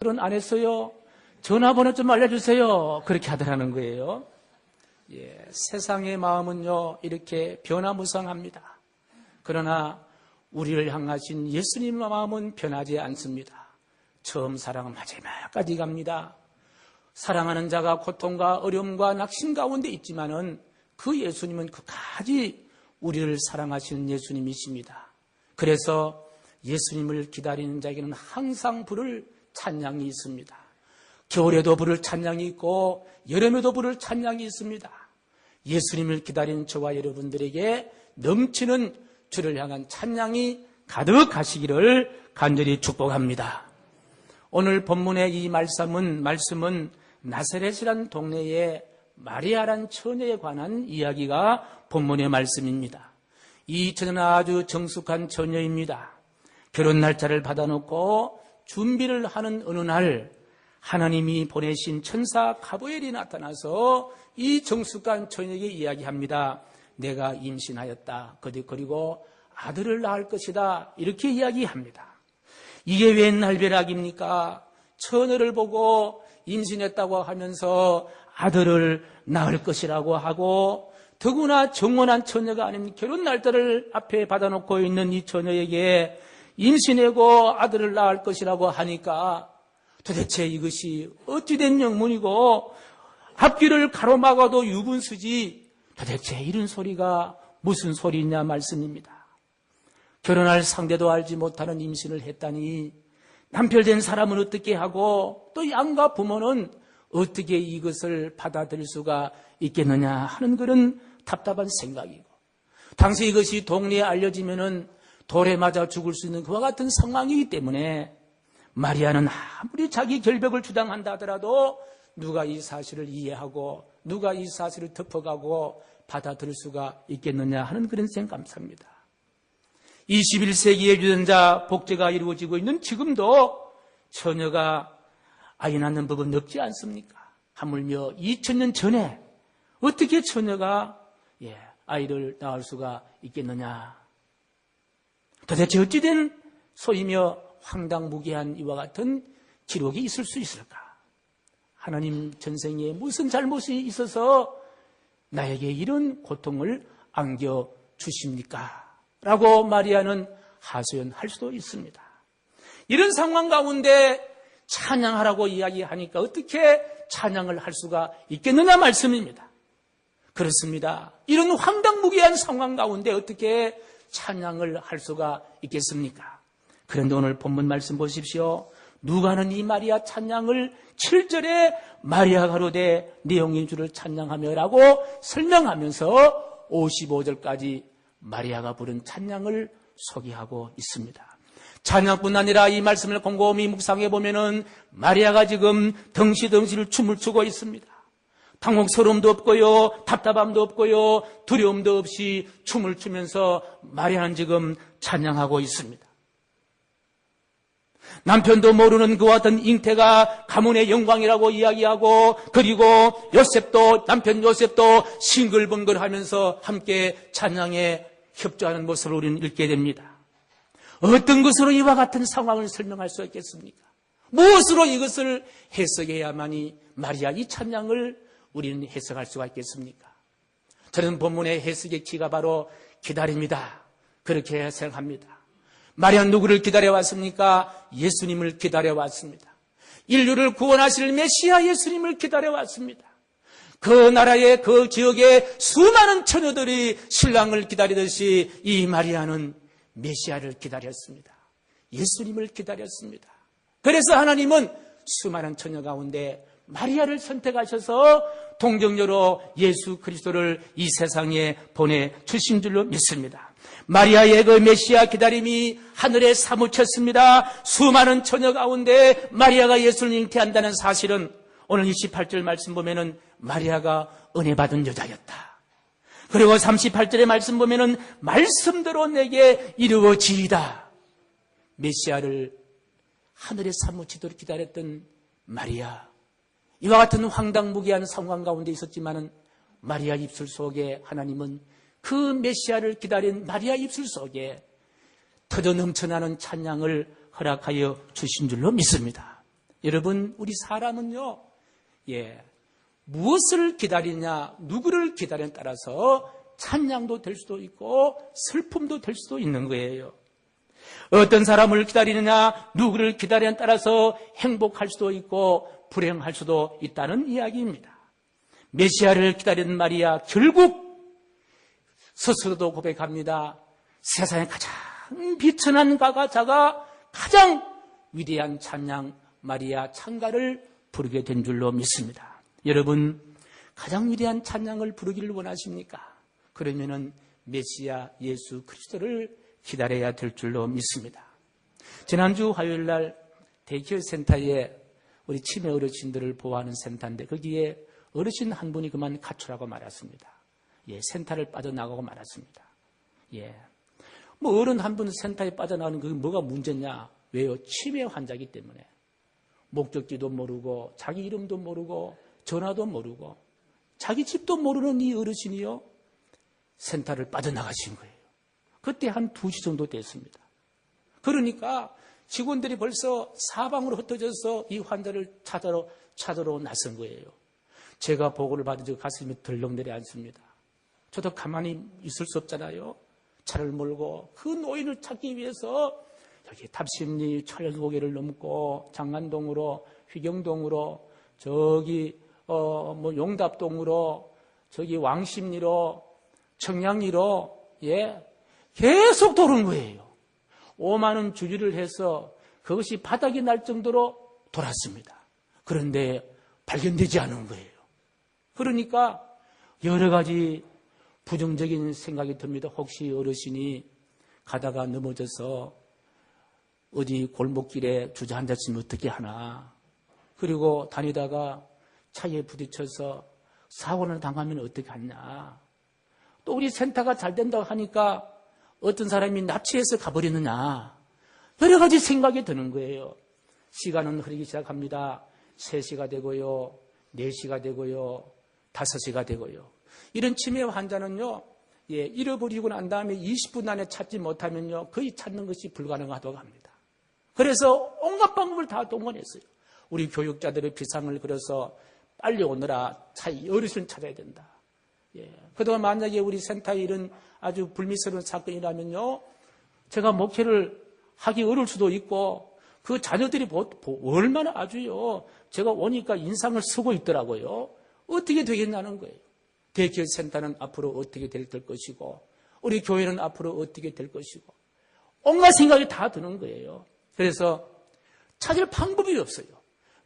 결혼 안 했어요? 전화번호 좀 알려주세요. 그렇게 하더라는 거예요. 예, 세상의 마음은요, 이렇게 변화무쌍합니다. 그러나 우리를 향하신 예수님의 마음은 변하지 않습니다. 처음 사랑은 마지막까지 갑니다. 사랑하는 자가 고통과 어려움과 낙심 가운데 있지만은 그 예수님은 끝까지 우리를 사랑하시는 예수님이십니다. 그래서 예수님을 기다리는 자에게는 항상 부를 찬양이 있습니다. 겨울에도 부를 찬양이 있고 여름에도 부를 찬양이 있습니다. 예수님을 기다리는 저와 여러분들에게 넘치는 주를 향한 찬양이 가득하시기를 간절히 축복합니다. 오늘 본문의 이 말씀은 나사렛이란 동네에 마리아란 처녀에 관한 이야기가 본문의 말씀입니다. 이 처녀는 아주 정숙한 처녀입니다. 결혼 날짜를 받아놓고 준비를 하는 어느 날 하나님이 보내신 천사 가브리엘이 나타나서 이 정숙한 처녀에게 이야기합니다. 내가 임신하였다. 그리고 아들을 낳을 것이다. 이렇게 이야기합니다. 이게 웬 날벼락입니까? 처녀를 보고 임신했다고 하면서 아들을 낳을 것이라고 하고 더구나 정원한 처녀가 아닌 결혼 날짜를 앞에 받아놓고 있는 이 처녀에게 임신하고 아들을 낳을 것이라고 하니까 도대체 이것이 어찌된 영문이고 앞귀를 가로막아도 유분수지 도대체 이런 소리가 무슨 소리냐 말씀입니다. 결혼할 상대도 알지 못하는 임신을 했다니 남편된 사람은 어떻게 하고 또 양가 부모는 어떻게 이것을 받아들일 수가 있겠느냐 하는 그런 답답한 생각이고 당시 이것이 동네에 알려지면은 돌에 맞아 죽을 수 있는 그와 같은 상황이기 때문에 마리아는 아무리 자기 결벽을 주장한다 하더라도 누가 이 사실을 이해하고 누가 이 사실을 덮어가고 받아들일 수가 있겠느냐 하는 그런 생각합니다. 21세기의 유전자 복제가 이루어지고 있는 지금도 처녀가 아이 낳는 법은 없지 않습니까? 하물며 2000년 전에 어떻게 처녀가 아이를 낳을 수가 있겠느냐? 도대체 어찌된 소이며 황당무계한 이와 같은 기록이 있을 수 있을까? 하나님 전생에 무슨 잘못이 있어서 나에게 이런 고통을 안겨주십니까? 라고 마리아는 하소연할 수도 있습니다. 이런 상황 가운데 찬양하라고 이야기하니까 어떻게 찬양을 할 수가 있겠느냐 말씀입니다. 그렇습니다. 이런 황당무계한 상황 가운데 어떻게 찬양을 할 수가 있겠습니까? 그런데 오늘 본문 말씀 보십시오. 누가는 이 마리아 찬양을 7절에 마리아 가로되 네 영인 주를 찬양하며 라고 설명하면서 55절까지 마리아가 부른 찬양을 소개하고 있습니다. 찬양뿐 아니라 이 말씀을 곰곰이 묵상해 보면은 마리아가 지금 덩실덩실 춤을 추고 있습니다. 당혹스러움도 없고요, 답답함도 없고요, 두려움도 없이 춤을 추면서 마리아는 지금 찬양하고 있습니다. 남편도 모르는 그와 같은 잉태가 가문의 영광이라고 이야기하고 그리고 남편 요셉도 싱글벙글하면서 함께 찬양에 협조하는 모습을 우리는 읽게 됩니다. 어떤 것으로 이와 같은 상황을 설명할 수 있겠습니까? 무엇으로 이것을 해석해야만이 마리아 이 찬양을 우리는 해석할 수가 있겠습니까? 저는 본문의 해석의 키가 바로 기다림이다. 그렇게 생각합니다. 마리아는 누구를 기다려왔습니까? 예수님을 기다려왔습니다. 인류를 구원하실 메시아 예수님을 기다려왔습니다. 그 나라의 그 지역의 수많은 처녀들이 신랑을 기다리듯이 이 마리아는 메시아를 기다렸습니다. 예수님을 기다렸습니다. 그래서 하나님은 수많은 처녀 가운데 마리아를 선택하셔서 동정녀로 예수 그리스도를 이 세상에 보내주신 줄로 믿습니다. 마리아의 그 메시아 기다림이 하늘에 사무쳤습니다. 수많은 처녀 가운데 마리아가 예수를 잉태한다는 사실은 오늘 28절 말씀 보면은 마리아가 은혜 받은 여자였다. 그리고 38절의 말씀 보면은 말씀대로 내게 이루어지이다. 메시아를 하늘에 사무치도록 기다렸던 마리아. 이와 같은 황당무계한 상황 가운데 있었지만은 마리아 입술 속에 하나님은 그 메시아를 기다린 마리아 입술 속에 터져 넘쳐나는 찬양을 허락하여 주신 줄로 믿습니다. 여러분, 우리 사람은요, 무엇을 기다리냐, 누구를 기다리냐에 따라서 찬양도 될 수도 있고 슬픔도 될 수도 있는 거예요. 어떤 사람을 기다리느냐, 누구를 기다리냐에 따라서 행복할 수도 있고 불행할 수도 있다는 이야기입니다. 메시아를 기다리는 마리아, 결국 스스로도 고백합니다. 세상에 가장 비천한 가가자가 가장 위대한 찬양 마리아 찬가를 부르게 된 줄로 믿습니다. 여러분, 가장 위대한 찬양을 부르기를 원하십니까? 그러면은 메시아 예수 그리스도를 기다려야 될 줄로 믿습니다. 지난주 화요일 날 대기업 센터에 우리 치매 어르신들을 보호하는 센터인데 거기에 어르신 한 분이 그만 가출하고 말았습니다. 센터를 빠져나가고 말았습니다. 뭐 어른 한 분 센터에 빠져나가는 그게 뭐가 문제냐? 왜요? 치매 환자이기 때문에. 목적지도 모르고 자기 이름도 모르고 전화도 모르고 자기 집도 모르는 이 어르신이요, 센터를 빠져나가신 거예요. 그때 한 2시 정도 됐습니다. 그러니까 직원들이 벌써 사방으로 흩어져서 이 환자를 찾으러 나선 거예요. 제가 보고를 받은 저 가슴이 덜렁 내려앉습니다. 저도 가만히 있을 수 없잖아요. 차를 몰고 그 노인을 찾기 위해서 여기 답심리 철고개를 넘고 장안동으로, 휘경동으로, 저기 용답동으로, 저기 왕십리로, 청량리로 계속 도는 거예요. 5만 원 주지를 해서 그것이 바닥이 날 정도로 돌았습니다. 그런데 발견되지 않은 거예요. 그러니까 여러 가지 부정적인 생각이 듭니다. 혹시 어르신이 가다가 넘어져서 어디 골목길에 주저앉았으면 어떻게 하나. 그리고 다니다가 차에 부딪혀서 사고를 당하면 어떻게 하냐. 또 우리 센터가 잘 된다고 하니까 어떤 사람이 납치해서 가버리느냐. 여러 가지 생각이 드는 거예요. 시간은 흐르기 시작합니다. 3시가 되고요, 4시가 되고요, 5시가 되고요. 이런 치매 환자는요, 잃어버리고 난 다음에 20분 안에 찾지 못하면요, 거의 찾는 것이 불가능하다고 합니다. 그래서 온갖 방법을 다 동원했어요. 우리 교육자들의 비상을 걸어서 빨리 오너라, 어르신을 찾아야 된다. 그동안 만약에 우리 센터에 이런 아주 불미스러운 사건이라면요, 제가 목회를 하기 어려울 수도 있고, 그 자녀들이 얼마나 아주요, 제가 오니까 인상을 쓰고 있더라고요. 어떻게 되겠냐는 거예요. 대기업 센터는 앞으로 어떻게 될 것이고, 우리 교회는 앞으로 어떻게 될 것이고, 온갖 생각이 다 드는 거예요. 그래서 찾을 방법이 없어요.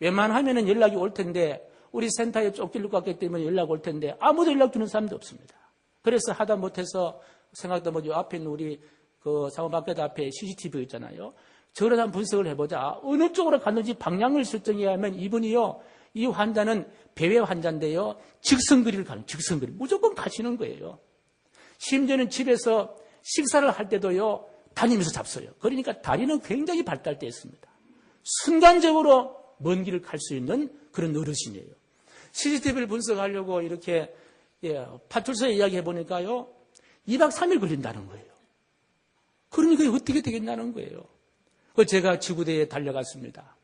웬만하면 연락이 올 텐데, 우리 센터에 쫓길 것 같기 때문에 연락 올 텐데, 아무도 연락 주는 사람도 없습니다. 그래서 하다 못해서 생각도 뭐죠. 앞에 있는 우리 그 사무방패드 앞에 CCTV 있잖아요. 저를 한번 분석을 해보자. 어느 쪽으로 갔는지 방향을 설정해야 하면 이분이요, 이 환자는 배회 환자인데요, 직선거리를 가는, 직선거리. 무조건 가시는 거예요. 심지어는 집에서 식사를 할 때도요, 다니면서 잡숴요. 그러니까 다리는 굉장히 발달되어 있습니다. 순간적으로 먼 길을 갈 수 있는 그런 어르신이에요. CCTV를 분석하려고 이렇게 파출소에 이야기해 보니까요, 2박 3일 걸린다는 거예요. 그러니까 어떻게 되겠냐는 거예요. 그래서 제가 지구대에 달려갔습니다.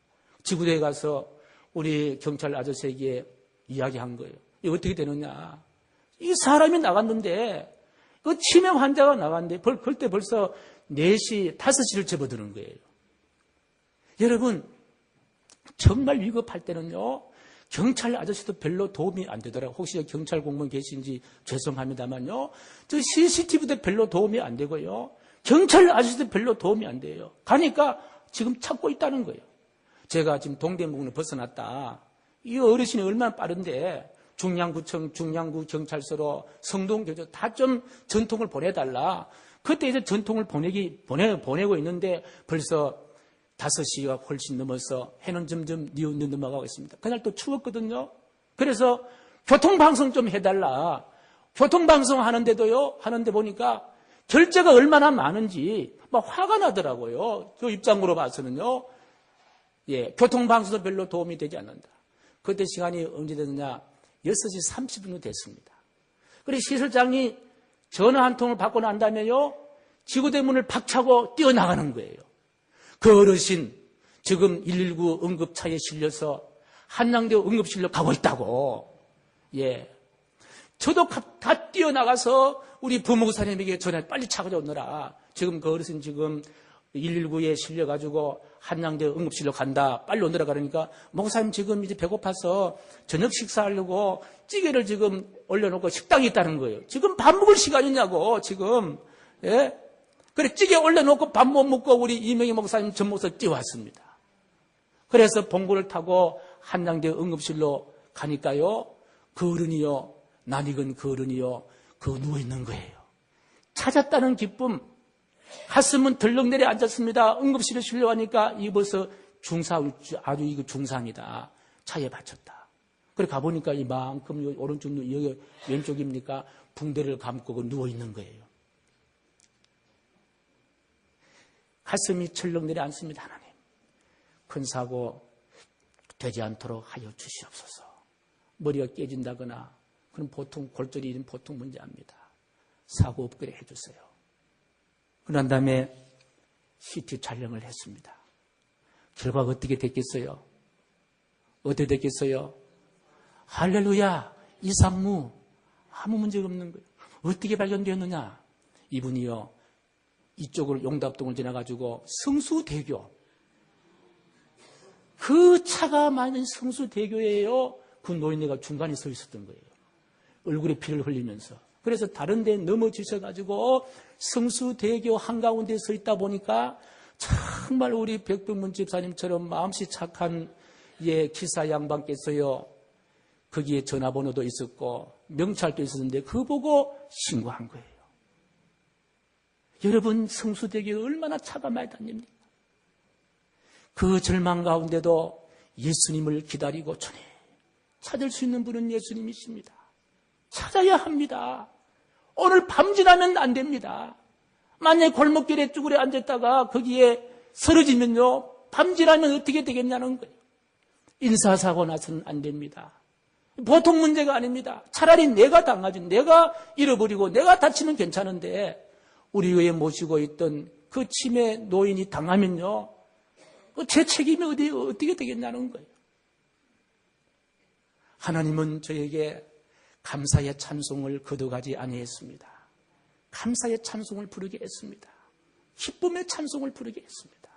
지구대에 가서 우리 경찰 아저씨에게 이야기한 거예요. 이게 어떻게 되느냐. 이 사람이 나갔는데, 그 치매 환자가 나갔는데, 그때 벌써 4시, 5시를 접어드는 거예요. 여러분, 정말 위급할 때는요, 경찰 아저씨도 별로 도움이 안 되더라고요. 혹시 경찰 공무원 계신지 죄송합니다만요, 저 CCTV도 별로 도움이 안 되고요, 경찰 아저씨도 별로 도움이 안 돼요. 가니까 지금 찾고 있다는 거예요. 제가 지금 동대문을 벗어났다. 이 어르신이 얼마나 빠른데, 중량구청, 중량구 경찰서로 성동교조 다 좀 전통을 보내달라. 그때 이제 전통을 보내고 있는데 벌써 5시가 훨씬 넘어서 해는 점점 뉘우뉘 넘어가고 있습니다. 그날 또 추웠거든요. 그래서 교통방송 좀 해달라. 교통방송 하는데도요, 하는데 보니까 결제가 얼마나 많은지 막 화가 나더라고요. 그 입장으로 봐서는요. 교통방송도 별로 도움이 되지 않는다. 그때 시간이 언제 됐느냐? 6시 30분이 됐습니다. 그리고 시설장이 전화 한 통을 받고 난 다음에요, 지구대 문을 박차고 뛰어나가는 거예요. 그 어르신 지금 119 응급차에 실려서 한양대 응급실로 가고 있다고. 예. 저도 다 뛰어나가서 우리 부목사님에게 전화 빨리 찾아오느라 지금 그 어르신 지금 119에 실려가지고 한양대 응급실로 간다. 빨리 오느라 그러니까 목사님 지금 이제 배고파서 저녁 식사하려고 찌개를 지금 올려놓고 식당에 있다는 거예요. 지금 밥 먹을 시간이냐고 지금. 예? 그래 찌개 올려놓고 밥 못 먹고 우리 이명희 목사님 전 목사 뛰어왔습니다. 그래서 봉고를 타고 한양대 응급실로 가니까요. 그 어른이요. 낯익은 그 어른이요. 그 누워있는 거예요. 찾았다는 기쁨. 가슴은 덜렁 내려 앉았습니다. 응급실에 실려가니까 이 벌써 아주 이거 중상이다. 차에 받쳤다. 그래 가보니까 이만큼 오른쪽 눈, 여기 왼쪽입니까? 붕대를 감고 누워있는 거예요. 가슴이 철렁 내려 앉습니다. 하나님. 큰 사고 되지 않도록 하여 주시옵소서. 머리가 깨진다거나 그럼 보통 골절이 보통 문제입니다. 사고 없게 해주세요. 그런 다음에 CT 촬영을 했습니다. 결과가 어떻게 됐겠어요? 어떻게 됐겠어요? 할렐루야! 이상무 아무 문제가 없는 거예요. 어떻게 발견되었느냐? 이분이요. 이쪽을 용답동을 지나가지고 성수대교 그 차가 많은 성수대교예요. 그 노인네가 중간에 서 있었던 거예요. 얼굴에 피를 흘리면서. 그래서 다른 데 넘어지셔가지고 성수대교 한가운데 서 있다 보니까 정말 우리 백병문 집사님처럼 마음씨 착한 기사 양반께서요. 거기에 전화번호도 있었고 명찰도 있었는데 그거 보고 신고한 거예요. 여러분 성수대교에 얼마나 차가 많이 다닙니까? 그 절망 가운데도 예수님을 기다리고 주님 찾을 수 있는 분은 예수님이십니다. 찾아야 합니다. 오늘 밤 지나면 안 됩니다. 만약에 골목길에 쭈그려 앉았다가 거기에 쓰러지면요. 밤 지나면 어떻게 되겠냐는 거예요. 인사사고 나서는 안 됩니다. 보통 문제가 아닙니다. 차라리 내가 당하지 내가 잃어버리고 내가 다치면 괜찮은데 우리 교회에 모시고 있던 그 치매 노인이 당하면요. 제 책임이 어떻게 되겠냐는 거예요. 하나님은 저에게 감사의 찬송을 거둬가지 아니했습니다. 감사의 찬송을 부르게 했습니다. 기쁨의 찬송을 부르게 했습니다.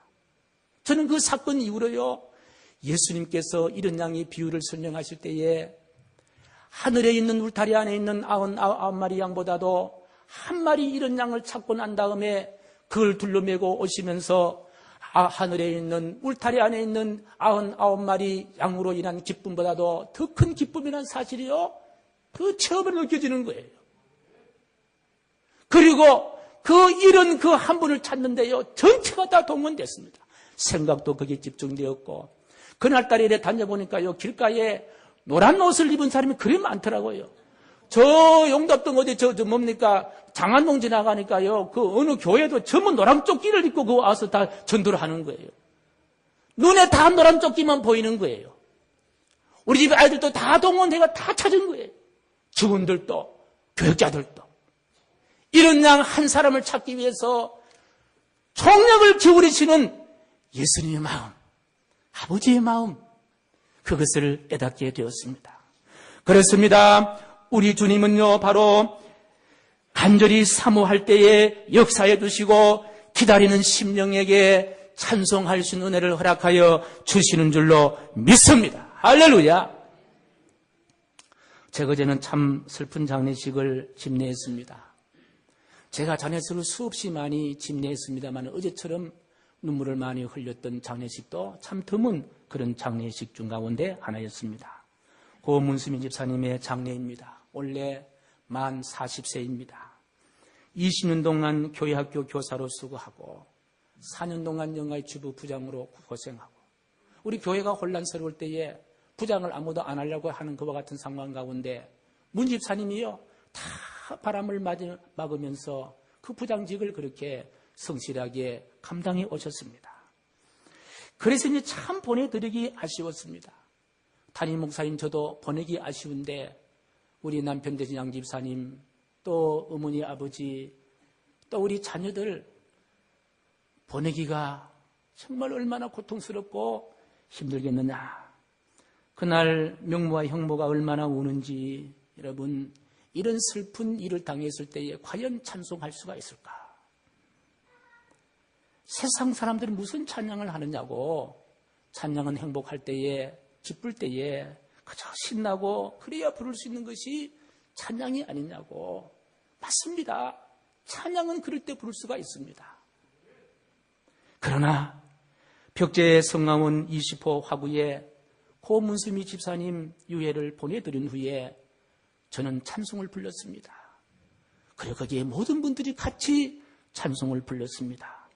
저는 그 사건 이후로요. 예수님께서 이런 양의 비유를 설명하실 때에 하늘에 있는 울타리 안에 있는 99마리 양보다도 한 마리 이런 양을 찾고 난 다음에 그걸 둘러매고 오시면서 하늘에 있는 울타리 안에 있는 99마리 양으로 인한 기쁨보다도 더 큰 기쁨이라는 사실이요. 그 체험을 느껴지는 거예요. 그리고 그 잃은 그 한 분을 찾는데요. 전체가 다 동원됐습니다. 생각도 거기에 집중되었고 그날따라 이래 다녀보니까요. 길가에 노란 옷을 입은 사람이 그리 많더라고요. 저 용답동 어디 뭡니까 장안동 지나가니까요. 그 어느 교회도 전부 노란 조끼를 입고 그 와서 다 전도를 하는 거예요. 눈에 다 노란 조끼만 보이는 거예요. 우리 집 아이들도 다 동원해가 다 찾은 거예요. 직원들도 교육자들도 이런 양 한 사람을 찾기 위해서 총력을 기울이시는 예수님의 마음, 아버지의 마음 그것을 깨닫게 되었습니다. 그렇습니다. 우리 주님은요 바로 간절히 사모할 때에 역사해 주시고 기다리는 심령에게 찬송할 수 있는 은혜를 허락하여 주시는 줄로 믿습니다. 할렐루야. 제가 어제는 참 슬픈 장례식을 집례했습니다. 제가 장례식을 수없이 많이 집례했습니다만 어제처럼 눈물을 많이 흘렸던 장례식도 참 드문 그런 장례식 중 가운데 하나였습니다. 고문수민 집사님의 장례입니다. 원래 만 40세입니다. 20년 동안 교회학교 교사로 수고하고 4년 동안 영화의 주부 부장으로 고생하고 우리 교회가 혼란스러울 때에 부장을 아무도 안 하려고 하는 그와 같은 상황 가운데 문 집사님이요 다 바람을 막으면서 그 부장직을 그렇게 성실하게 감당해 오셨습니다. 그래서 이제 참 보내드리기 아쉬웠습니다. 담임 목사님 저도 보내기 아쉬운데 우리 남편 되신 양 집사님 또 어머니 아버지 또 우리 자녀들 보내기가 정말 얼마나 고통스럽고 힘들겠느냐. 그날 명모와 형모가 얼마나 우는지 여러분, 이런 슬픈 일을 당했을 때에 과연 찬송할 수가 있을까? 세상 사람들은 무슨 찬양을 하느냐고. 찬양은 행복할 때에, 기쁠 때에 그저 신나고 그래야 부를 수 있는 것이 찬양이 아니냐고. 맞습니다. 찬양은 그럴 때 부를 수가 있습니다. 그러나 벽제의 성남원 20호 화구에 고 문수미 집사님 유해를 보내드린 후에 저는 찬송을 불렀습니다. 그리고 거기에 모든 분들이 같이 찬송을 불렀습니다.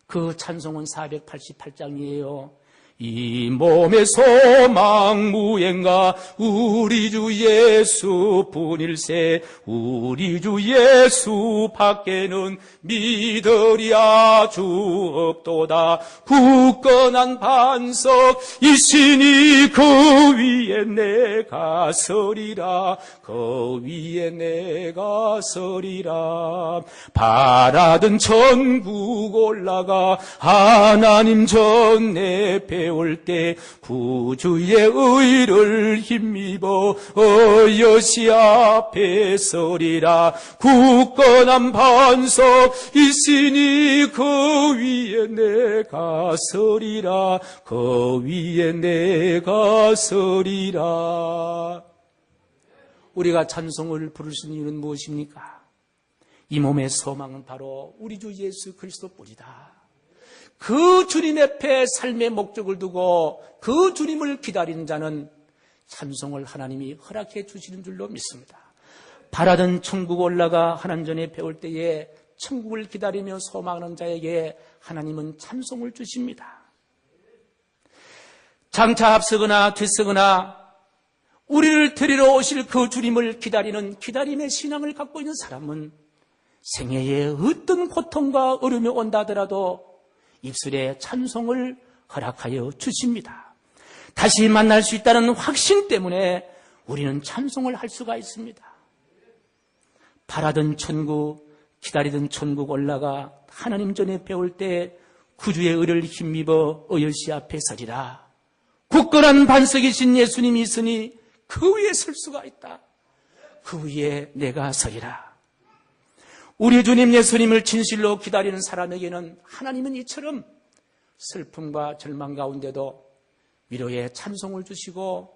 그 찬송은 488장이에요. 이 몸의 소망 무행가 우리 주 예수뿐일세. 우리 주 예수 밖에는 믿으리 아주 없도다. 굳건한 반석 있으니 그 위에 내가 서리라. 그 위에 내가 서리라. 바라던 천국 올라가 하나님 전에 배울 때 구주의 의를 힘입어 여시 앞에 서리라. 굳건한 반석 있으니 그 위에 내가 서리라. 그 위에 내가 서리라. 우리가 찬송을 부를 수 있는 이유는 무엇입니까? 이 몸의 소망은 바로 우리 주 예수 그리스도뿐이다. 그 주님 앞에 삶의 목적을 두고 그 주님을 기다리는 자는 찬송을 하나님이 허락해 주시는 줄로 믿습니다. 바라던 천국 올라가 하나님 전에 배울 때에 천국을 기다리며 소망하는 자에게 하나님은 찬송을 주십니다. 장차 앞서거나 뒤서거나 우리를 데리러 오실 그 주님을 기다리는 기다림의 신앙을 갖고 있는 사람은 생애에 어떤 고통과 어려움이 온다 하더라도 입술에 찬송을 허락하여 주십니다. 다시 만날 수 있다는 확신 때문에 우리는 찬송을 할 수가 있습니다. 바라던 천국, 기다리던 천국 올라가 하나님 전에 배울 때 구주의 의를 힘입어 어여시 앞에 서리라. 굳건한 반석이신 예수님이 있으니 그 위에 설 수가 있다. 그 위에 내가 서리라. 우리 주님 예수님을 진실로 기다리는 사람에게는 하나님은 이처럼 슬픔과 절망 가운데도 위로의 찬송을 주시고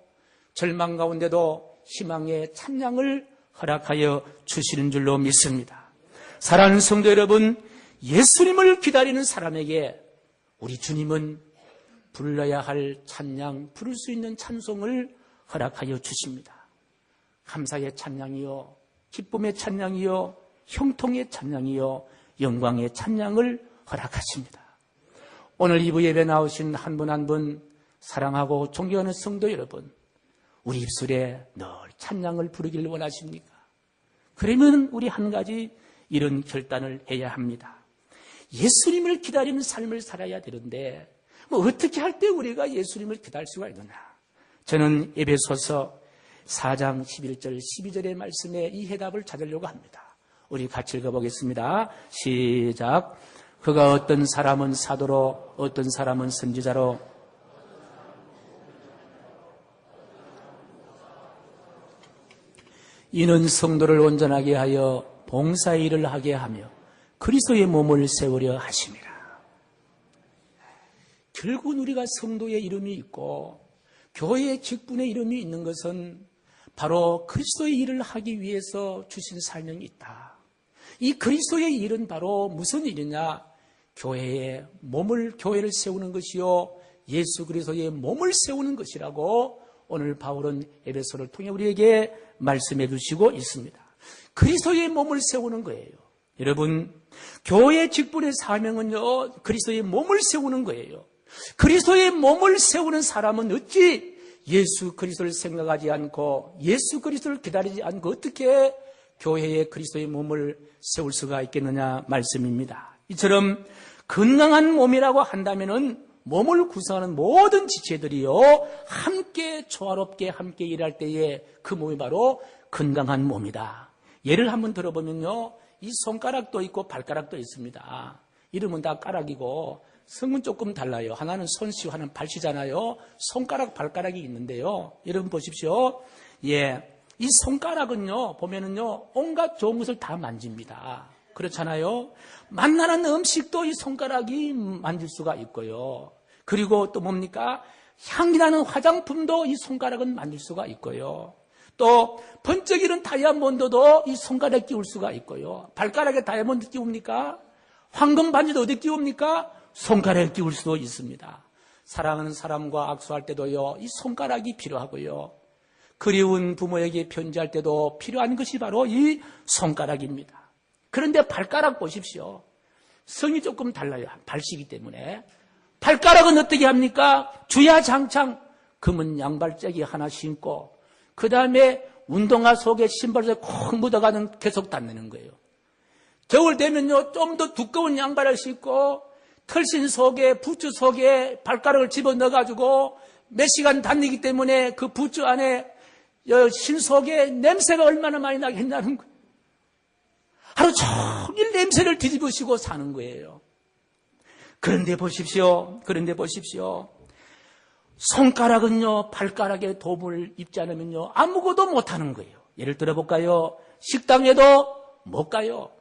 절망 가운데도 희망의 찬양을 허락하여 주시는 줄로 믿습니다. 사랑하는 성도 여러분, 예수님을 기다리는 사람에게 우리 주님은 불러야 할 찬양, 부를 수 있는 찬송을 허락하여 주십니다. 감사의 찬양이요, 기쁨의 찬양이요, 형통의 찬양이요, 영광의 찬양을 허락하십니다. 오늘 2부 예배 나오신 한 분 한 분 사랑하고 존경하는 성도 여러분, 우리 입술에 늘 찬양을 부르기를 원하십니까? 그러면 우리 한 가지 이런 결단을 해야 합니다. 예수님을 기다리는 삶을 살아야 되는데 어떻게 할 때 우리가 예수님을 기다릴 수가 있느냐? 저는 에베소서 4장 11절 12절의 말씀에 이 해답을 찾으려고 합니다. 우리 같이 읽어보겠습니다. 시작. 그가 어떤 사람은 사도로, 어떤 사람은 선지자로, 이는 성도를 온전하게 하여 봉사의 일을 하게 하며 그리스도의 몸을 세우려 하심이라. 결국은 우리가 성도의 이름이 있고 교회의 직분의 이름이 있는 것은 바로 그리스도의 일을 하기 위해서 주신 사명이 있다. 이 그리스도의 일은 바로 무슨 일이냐? 교회의 몸을, 교회를 세우는 것이요, 예수 그리스도의 몸을 세우는 것이라고 오늘 바울은 에베소를 통해 우리에게 말씀해 주시고 있습니다. 그리스도의 몸을 세우는 거예요. 여러분, 교회의 직분의 사명은요, 그리스도의 몸을 세우는 거예요. 그리스도의 몸을 세우는 사람은 어찌 예수 그리스도를 생각하지 않고 예수 그리스도를 기다리지 않고 어떻게 교회의 그리스도의 몸을 세울 수가 있겠느냐 말씀입니다. 이처럼 건강한 몸이라고 한다면은 몸을 구성하는 모든 지체들이요 함께 조화롭게 함께 일할 때에 그 몸이 바로 건강한 몸이다. 예를 한번 들어보면요, 이 손가락도 있고 발가락도 있습니다. 이름은 다 가락이고 성은 조금 달라요. 하나는 손씨고 하나는 발씨잖아요. 손가락, 발가락이 있는데요. 여러분 보십시오. 예. 이 손가락은요, 보면은요, 온갖 좋은 것을 다 만집니다. 그렇잖아요. 만나는 음식도 이 손가락이 만질 수가 있고요. 그리고 또 뭡니까? 향기나는 화장품도 이 손가락은 만질 수가 있고요. 또 번쩍이는 다이아몬드도 이 손가락에 끼울 수가 있고요. 발가락에 다이아몬드 끼웁니까? 황금 반지도 어디 끼웁니까? 손가락에 끼울 수도 있습니다. 사랑하는 사람과 악수할 때도요, 이 손가락이 필요하고요. 그리운 부모에게 편지할 때도 필요한 것이 바로 이 손가락입니다. 그런데 발가락 보십시오. 성이 조금 달라요. 발씨이기 때문에. 발가락은 어떻게 합니까? 주야장창 검은 양발짝이 하나 신고 그 다음에 운동화 속에 신발 속에 콕 묻어가는 계속 닿는 거예요. 겨울 되면요, 좀 더 두꺼운 양발을 신고 털신 속에, 부츠 속에 발가락을 집어넣어가지고 몇 시간 다니기 때문에 그 부츠 안에 신 속에 냄새가 얼마나 많이 나게 했냐는 거예요. 하루 종일 냄새를 뒤집으시고 사는 거예요. 그런데 보십시오. 손가락은요, 발가락에 도움을 입지 않으면요, 아무것도 못하는 거예요. 예를 들어볼까요? 식당에도 못 가요.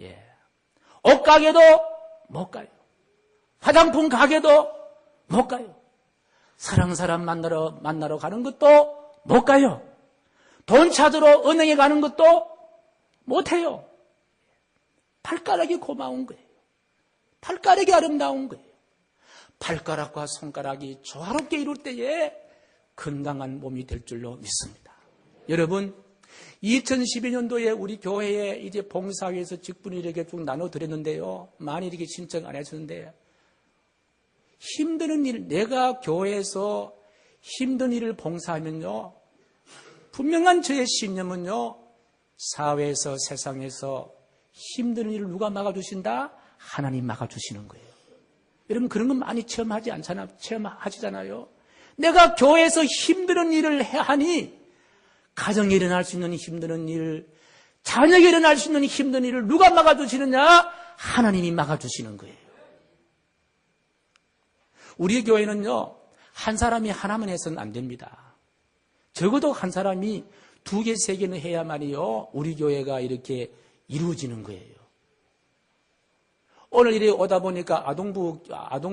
예. 옷가게도 못 가요. 화장품 가게도 못 가요. 사랑하는 사람 만나러 가는 것도 못 가요. 돈 찾으러 은행에 가는 것도 못 해요. 발가락이 고마운 거예요. 발가락이 아름다운 거예요. 발가락과 손가락이 조화롭게 이룰 때에 건강한 몸이 될 줄로 믿습니다. 여러분, 2012년도에 우리 교회에 이제 봉사위에서 직분을 이렇게 쭉 나눠드렸는데요. 많이 이렇게 신청 안 하셨는데, 힘든 일, 내가 교회에서 힘든 일을 봉사하면요, 분명한 저의 신념은요, 사회에서, 세상에서 힘든 일을 누가 막아주신다? 하나님 막아주시는 거예요. 여러분, 그런 건 많이 체험하시잖아요. 내가 교회에서 힘든 일을 하니, 가정에 일어날 수 있는 힘든 일, 자녀에게 일어날 수 있는 힘든 일을 누가 막아주시느냐? 하나님이 막아주시는 거예요. 우리 교회는요, 한 사람이 하나만 해서는 안 됩니다. 적어도 한 사람이 2개, 3개는 해야만이요, 우리 교회가 이렇게 이루어지는 거예요. 오늘 이래 오다 보니까 아동부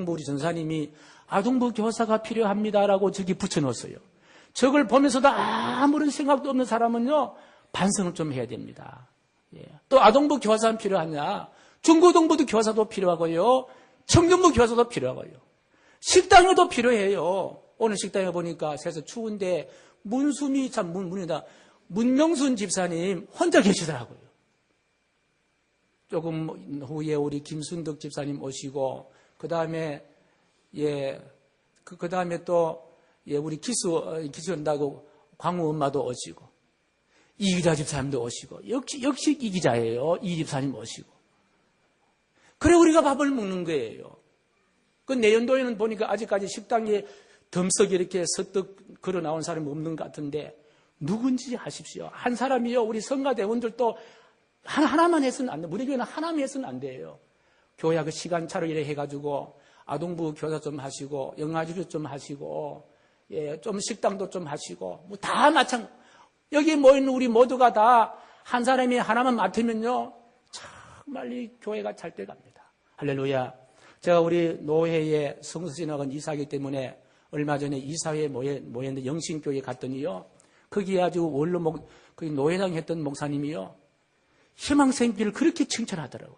우리 전사님이 아동부 교사가 필요합니다라고 저기 붙여놓았어요. 저걸 보면서도 아무런 생각도 없는 사람은요, 반성을 좀 해야 됩니다. 예. 또 아동부 교사는 필요하냐? 중고등부도 교사도 필요하고요. 청년부 교사도 필요하고요. 식당에도 필요해요. 오늘 식당에 보니까 새서 추운데 문명순 집사님 혼자 계시더라고요. 조금 후에 우리 김순덕 집사님 오시고, 그 다음에 또 우리 기수한다고 광우 엄마도 오시고, 이기자 집사님도 오시고, 역시 이기자예요. 이 집사님 오시고. 그래 우리가 밥을 먹는 거예요. 그 내연도에는 보니까 아직까지 식당에 덤석에 이렇게 서떡 걸어 나온 사람이 없는 것 같은데, 누군지 아십시오. 한 사람이요, 우리 성가대원들도 하나만 해서는 안 돼요. 우리 교회는 하나만 해서는 안 돼요. 교회하고 시간차로 이래 해가지고 아동부 교사 좀 하시고, 영아주교 좀 하시고, 좀 식당도 좀 하시고, 뭐 다 여기 모이는 우리 모두가 다 한 사람이 하나만 맡으면요, 정말 이 교회가 잘 돼갑니다. 할렐루야. 제가 우리 노회에 성서 지나간 이사하기 때문에 얼마 전에 이사회에 모였는데 영신교회에 갔더니요, 거기 아주 거기 노회장 했던 목사님이요, 희망샘교회를 그렇게 칭찬하더라고요.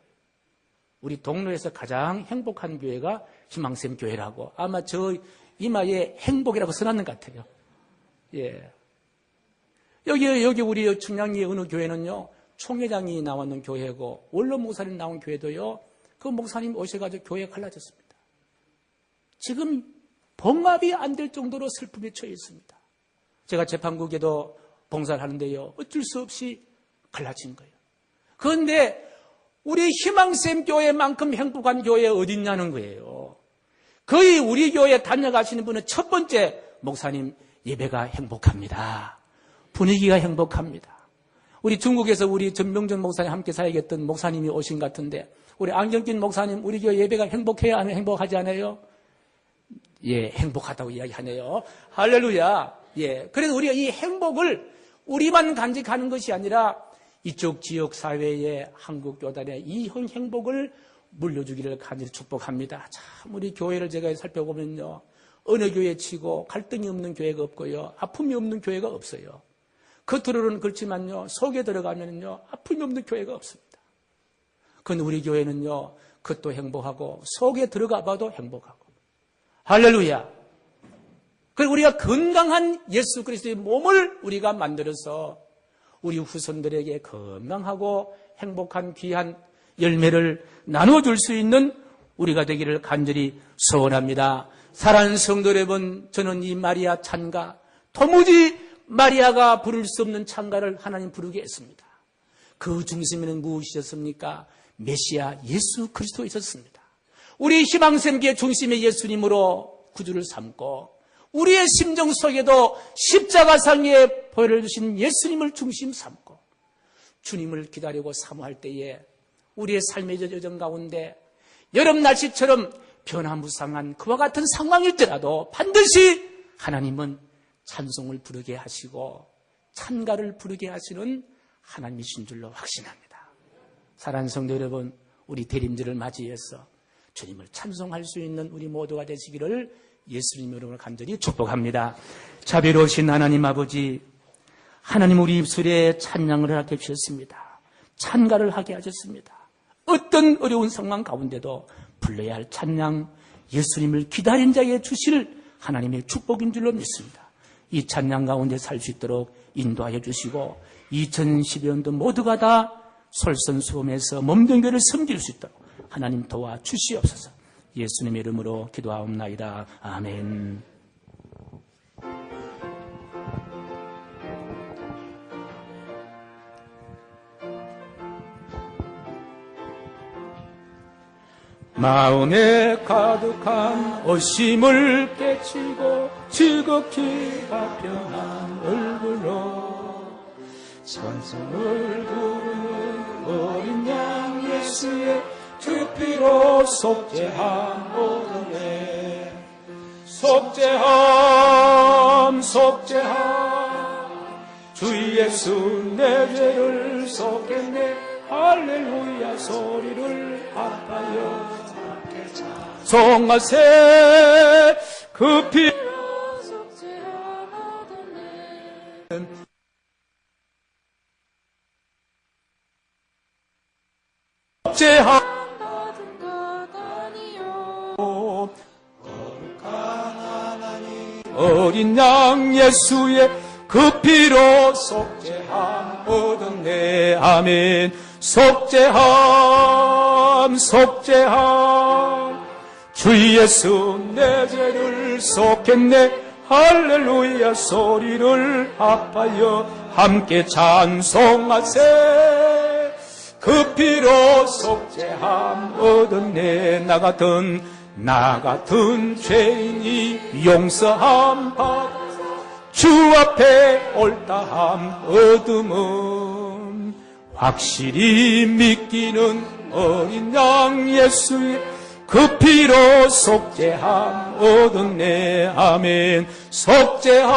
우리 동로에서 가장 행복한 교회가 희망샘교회라고, 아마 저 이마에 행복이라고 써놨는 것 같아요. 예. 여기 우리 청량리의 어느 교회는요, 총회장이 나왔는 교회고, 원로 목사님 나온 교회도요, 그 목사님 오셔가지고 교회가 갈라졌습니다. 지금 봉합이 안 될 정도로 슬픔에 처해 있습니다. 제가 재판국에도 봉사를 하는데요, 어쩔 수 없이 갈라진 거예요. 그런데 우리 희망샘 교회만큼 행복한 교회 어디 있냐는 거예요. 거의 우리 교회 다녀가시는 분은 첫 번째, 목사님 예배가 행복합니다. 분위기가 행복합니다. 우리 중국에서 우리 전명준 목사님 함께 사역했던 목사님이 오신 것 같은데, 우리 안경 낀 목사님, 우리 교회 예배가 행복해야 하는 행복하지 않아요? 예, 행복하다고 이야기하네요. 할렐루야. 예. 그래서 우리가 이 행복을 우리만 간직하는 것이 아니라 이쪽 지역 사회의 한국 교단의 이 행복을 물려주기를 간절히 축복합니다. 참 우리 교회를 제가 살펴보면요, 어느 교회 치고 갈등이 없는 교회가 없고요, 아픔이 없는 교회가 없어요. 겉으로는 그렇지만요, 속에 들어가면요 아픔이 없는 교회가 없습니다. 그런데 우리 교회는요, 겉도 행복하고 속에 들어가 봐도 행복하고. 할렐루야. 그리고 우리가 건강한 예수 그리스도의 몸을 우리가 만들어서 우리 후손들에게 건강하고 행복한 귀한 열매를 나눠줄 수 있는 우리가 되기를 간절히 소원합니다. 사랑하는 성도 여러분, 저는 이 마리아 찬가, 도무지 마리아가 부를 수 없는 찬가를 하나님 부르게 했습니다. 그 중심에는 무엇이었습니까? 메시아 예수 그리스도 있었습니다. 우리 희망샘기의 중심의 예수님으로 구주를 삼고 우리의 심정 속에도 십자가상에 보여주신 예수님을 중심 삼고 주님을 기다리고 사모할 때에 우리의 삶의 여정 가운데 여름 날씨처럼 변화무쌍한 그와 같은 상황일지라도 반드시 하나님은 찬송을 부르게 하시고 찬가를 부르게 하시는 하나님이신 줄로 확신합니다. 사랑하는 성도 여러분, 우리 대림절을 맞이해서 주님을 찬송할 수 있는 우리 모두가 되시기를 예수님 이름으로 간절히 축복합니다. 자비로우신 하나님 아버지, 하나님 우리 입술에 찬양을 하게 하셨습니다. 찬가를 하게 하셨습니다. 어떤 어려운 상황 가운데도 불러야 할 찬양, 예수님을 기다린 자에게 주실 하나님의 축복인 줄로 믿습니다. 이 찬양 가운데 살 수 있도록 인도하여 주시고 2012년도 모두가 다 솔선수범해서 몸된 교회를 섬길 수 있도록 하나님 도와주시옵소서. 예수님의 이름으로 기도하옵나이다. 아멘. 마음에 가득한 어심을 깨치고 즐겁게 화평한 얼굴로 찬송을 부르는 어린 양 예수의 그 피로 속죄함 오르네. 속죄함 주 예수 내 죄를 속겠네. 할렐루야 소리를 합하여 송하세 그 피로 속죄함 오르네. 속죄함 어린 양 예수의 그 피로 속죄함 얻었네. 아멘. 속죄함 주 예수 내 죄를 속했네. 할렐루야 소리를 합하여 함께 찬송하세. 그 피로 속죄함 얻었네. 나 같은 죄인이 용서함 받아 주 앞에 옳다함 얻음은 확실히 믿기는 어린 양 예수의 그 피로 속죄함 얻었네. 아멘. 속죄함